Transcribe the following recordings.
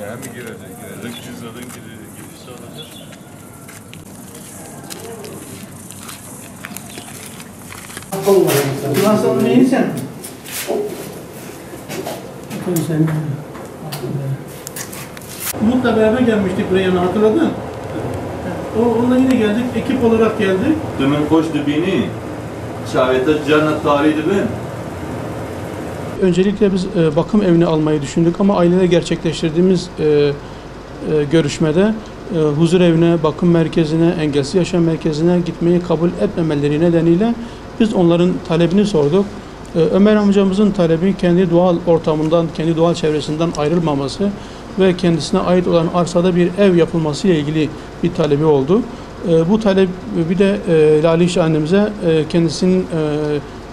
Ya mi girecek cüzdanın girişi olacak. Nasıl onu neysen? Umut'la beraber gelmiştik buraya, hatırladın? Onunla yine geldik, ekip olarak geldik. Demin koş dibini, şayete cennet tarihi dibi. Öncelikle biz bakım evini almayı düşündük ama aileyle gerçekleştirdiğimiz görüşmede huzur evine, bakım merkezine, engelsiz yaşam merkezine gitmeyi kabul etmemeleri nedeniyle biz onların talebini sorduk. Ömer amcamızın talebi kendi doğal ortamından, kendi doğal çevresinden ayrılmaması ve kendisine ait olan arsada bir ev yapılması ile ilgili bir talebi oldu. Bu talep bir de Lale annemize kendisinin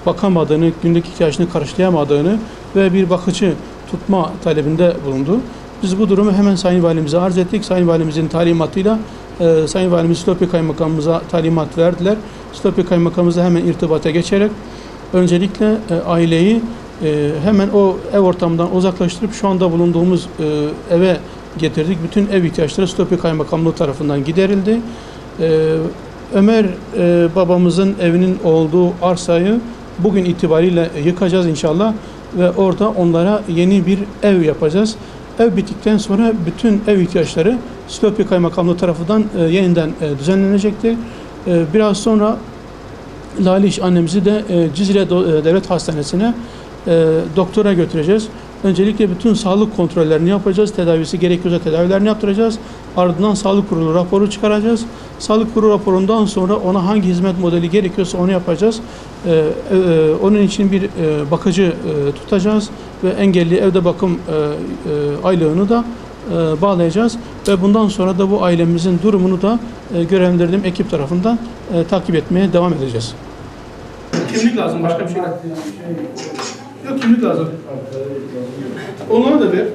bakamadığını, günlük ihtiyaçını karşılayamadığını ve bir bakıcı tutma talebinde bulundu. Biz bu durumu hemen Sayın Valimize arz ettik. Sayın Valimizin talimatıyla Sayın Valimiz Silopi Kaymakamımıza talimat verdiler. Silopi Kaymakamımıza hemen irtibata geçerek öncelikle aileyi hemen o ev ortamından uzaklaştırıp şu anda bulunduğumuz eve getirdik. Bütün ev ihtiyaçları Silopi Kaymakamlığı tarafından giderildi. Ömer babamızın evinin olduğu arsayı bugün itibariyle yıkacağız inşallah ve orada onlara yeni bir ev yapacağız. Ev bittikten sonra bütün ev ihtiyaçları Silopi Kaymakamlığı tarafından yeniden düzenlenecektir. Biraz sonra Lale annemizi de Cizre Devlet Hastanesi'ne doktora götüreceğiz. Öncelikle bütün sağlık kontrollerini yapacağız. Tedavisi gerekiyorsa tedavilerini yaptıracağız. Ardından sağlık kurulu raporu çıkaracağız. Sağlık kurulu raporundan sonra ona hangi hizmet modeli gerekiyorsa onu yapacağız. Onun için bir bakıcı tutacağız ve engelli evde bakım aylığını da bağlayacağız. Ve bundan sonra da bu ailemizin durumunu da görevlendirdiğim ekip tarafından takip etmeye devam edeceğiz. Kimlik lazım, başka bir şey yok. Yok, kimlik lazım. Onlara da ver.